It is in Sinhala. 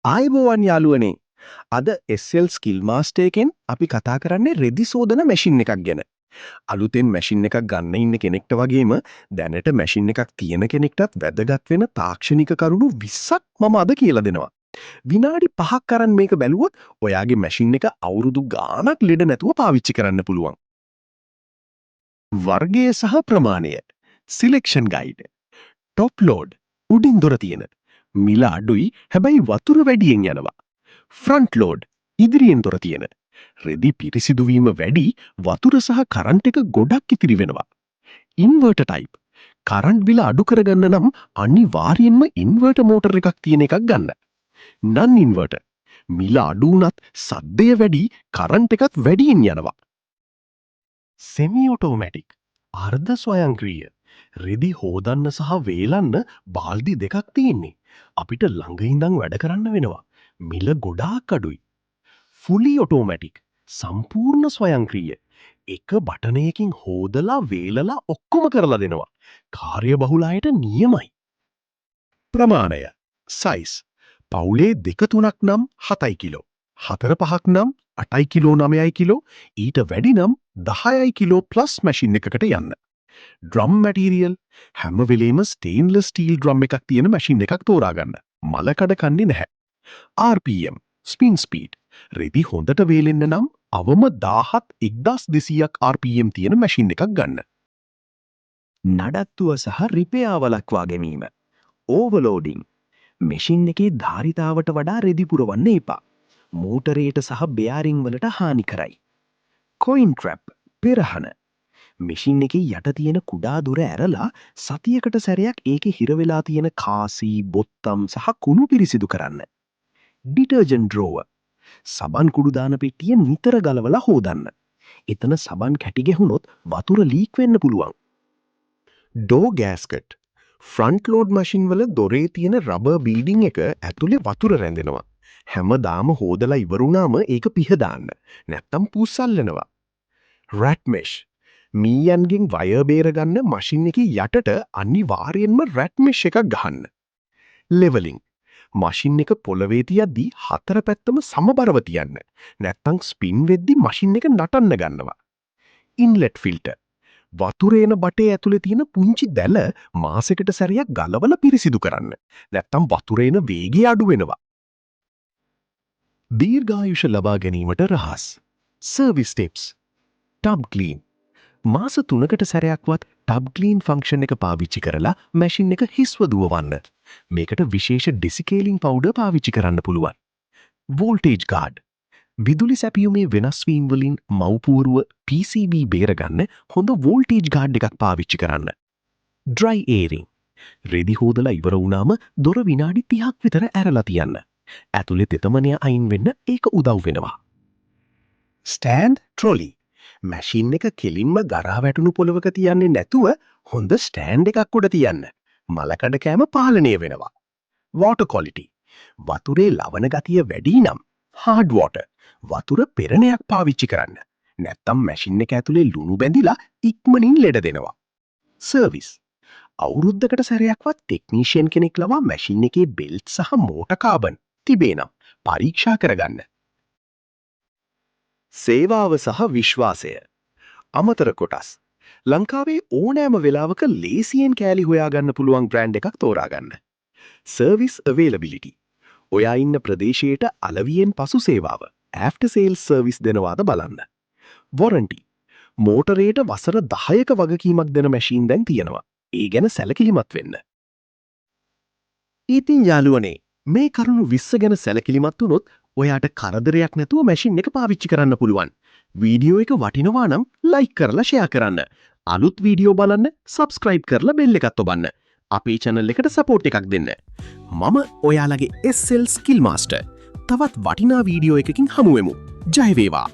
ආයුබෝවන් යාළුවනේ. අද SL Skill Master එකෙන් අපි කතා කරන්නේ රෙදි සෝදන මැෂින් එකක් ගැන. අලුතෙන් මැෂින් එකක් ගන්න ඉන්න කෙනෙක්ට වගේම දැනට මැෂින් එකක් තියෙන කෙනෙක්ටත් වැදගත් වෙන තාක්ෂණික කරුණු 20ක් මම අද කියලා දෙනවා. විනාඩි 5ක් කරන් මේක බැලුවොත් ඔයාගේ මැෂින් එක අවුරුදු ගාණක් ලෙඩ නැතුව පාවිච්චි කරන්න පුළුවන්. වර්ගය සහ ප්‍රමාණය. Selection Guide. Top load. උඩින් දොර තියෙන. මිල අඩුයි හැබැයි වතුර වැඩියෙන් යනවා. ෆ්‍රන්ට් ලෝඩ් ඉදිරියෙන් දොර තියෙන. රෙදි පිරිසිදු වීම වැඩි වතුර සහ කරන්ට් එක ගොඩක් ඉතිරි වෙනවා. Inverter type. කරන්ට් බිල අඩු කරගන්න නම් අනිවාර්යෙන්ම ඉන්වර්ටර් මෝටර් එකක් තියෙන එකක් ගන්න. නන් ඉන්වර්ටර්. මිල අඩු වුණත් සද්දය වැඩි කරන්ට් එකත් වැඩියෙන් යනවා. Semi automatic. අර්ධ ස්වයංක්‍රීය. රෙදි හෝදන්න සහ වේලන්න බාල්දි දෙකක් තියෙන්නේ. අපිට ළඟ ඉඳන් වැඩ කරන්න වෙනවා. මිල ගොඩාක් අඩුයි. Fully automatic. සම්පූර්ණ ස්වයංක්‍රීය. එක බටනයකින් හෝදලා වේලලා ඔක්කොම කරලා දෙනවා. කාර්යබහුල අයට නියමයි. ප්‍රමාණය. සයිස්. පවුලේ 2-3ක් නම් 7 කිලෝ. 4-5ක් නම් 8 කිලෝ 9 කිලෝ ඊට වැඩි නම් 10 කිලෝ ප්ලස් මැෂින් එකකට යන්න. ඩ්‍රම් මැටීරියල් හැම වෙලේම ස්ටේන්ලස් ස්ටීල් ඩ්‍රම් එකක් තියෙන මැෂින් එකක් තෝරාගන්න. මල කඩ කන්නේ නැහැ. RPM ස්පින් ස්පීඩ් රෙදි හොඳට වේලෙන්න නම් අවම 1700ක් RPM තියෙන මැෂින් එකක් ගන්න. නඩත්තුව සහ රිපෙයාර් වළක්වා ගැනීම. ඕවර්ලෝඩින් මැෂින් එකේ ධාරිතාවට වඩා රෙදි පුරවන්න එපා. මෝටරේට සහ බෙයාරින් වලට හානි කරයි. කොයින් ට්‍රැප් පෙරහන මැෂින් එකේ යට තියෙන කුඩා දොර ඇරලා සතියකට සැරයක් ඒකේ හිර වෙලා තියෙන කාසි, බොත්තම් සහ කුණු පිරිසිදු කරන්න. ඩිටර්ජන්ට් ඩ්‍රෝවර් සබන් කුඩු දාන පෙට්ටිය නිතර ගලවලා හොදන්න. එතන සබන් කැටි ගැහුනොත් වතුර ලීක් වෙන්න පුළුවන්. ඩෝ ගෑස්කට් ෆ්‍රන්ට් ලෝඩ් මැෂින් වල දොරේ තියෙන රබර් බීඩින් එක ඇතුලේ වතුර රැඳෙනවා. හැමදාම හොදලා ඉවරුනාම ඒක පිහ දාන්න. නැත්තම් පුස්සල්ලනවා. රැට් මෙෂ් මීයන්ගෙන් වයර් බේරගන්න මැෂින් එකේ යටට අනිවාර්යෙන්ම රැට් මෙෂ් එකක් ගහන්න. ලෙවලින් මැෂින් එක පොළවේ තියද්දී හතර පැත්තම සමබරව තියන්න. නැත්තම් ස්පින් වෙද්දී මැෂින් එක නටන්න ගන්නවා. ඉන්ලට් ෆිල්ටර් වතුර එන බටේ ඇතුලේ තියෙන පුංචි දැල මාසෙකට සැරයක් ගලවලා පිරිසිදු කරන්න. නැත්තම් වතුර එන වේගය අඩු වෙනවා. දීර්ඝායුෂ ලබා ගැනීමට රහස්. Service tips. ටබ් ක්ලීන් මාස 3කට සැරයක්වත් ටබ් ක්ලීන් ෆන්ක්ෂන් එක පාවිච්චි කරලා මැෂින් එක හිස්ව දුවවන්න. මේකට විශේෂ ඩිසිකේලින් පවුඩර් පාවිච්චි කරන්න පුළුවන්. වෝල්ටේජ් ගාඩ් විදුලි සැපියුමේ වෙනස් වීම් වලින් මව්පුවරුව PCB බේරගන්න හොඳ වෝල්ටේජ් ගාඩ් එකක් පාවිච්චි කරන්න. ඩ්‍රයි ඒරින් රෙදි හොදලා ඉවර වුණාම දොර විනාඩි 30ක් විතර ඇරලා තියන්න. ඇතුලේ තෙතමනය අයින් වෙන්න ඒක උදව් වෙනවා. ස්ටෑන්ඩ් ට්‍රොලි මැෂින් එක කෙලින්ම ගරා වැටුණු පොළවක තියන්නේ නැතුව හොඳ ස්ටෑන්ඩ් එකක් උඩ තියන්න. මලකඩ කෑම පාලනය වෙනවා. වෝටර් ක්වොලිටි වතුරේ ලවණ ගතිය වැඩි නම් හાર્ඩ් වෝටර් වතුර පෙරණයක් පාවිච්චි කරන්න. නැත්තම් මැෂින් එක ඇතුලේ ලුණු බැඳිලා ඉක්මනින් ලෙඩ දෙනවා. සර්විස් අවුරුද්දකට සැරයක්වත් ටෙක්නීෂියන් කෙනෙක් ලවා මැෂින් එකේ බෙල්ට් සහ මෝටර් කාබන් තිබේ නම් පරීක්ෂා කරගන්න. සේවාව සහ විශ්වාසය. අමතර කොටස්. ලංකාවේ ඕනෑම වෙලාවක ලේසියෙන් කෑලි හොයාගන්න පුළුවන් බ්‍රෑන්ඩ් එකක් තෝරාගන්න. සර්විස් අවේලබිලිටි. ඔයා ඉන්න ප්‍රදේශයට අලවියෙන් පසු සේවාව ආෆ්ටර් සේල්ස් සර්විස් දෙනවාද බලන්න. වොරන්ටි. මෝටරේට වසර 10ක වගකීමක් දෙන මැෂින් දැන් තියෙනවා. ඒ ගැන සැලකිලිමත් වෙන්න. ඉතින් යාළුවනේ මේ කරුණු 20 ගැන සැලකිලිමත් වුණොත් ඔයාට කරදරයක් නැතුව මැෂින් එක පාවිච්චි කරන්න පුළුවන්. වීඩියෝ එක වටිනවා නම් ලයික් කරලා ෂෙයා කරන්න. අලුත් වීඩියෝ බලන්න සබ්ස්ක්‍රයිබ් කරලා බෙල් එකත් ඔබන්න. අපේ channel එකට සපෝට් එකක් දෙන්න. මම ඔයාලගේ SL Skill Master. තවත් වටිනා වීඩියෝ එකකින් හමු වෙමු. ජය වේවා.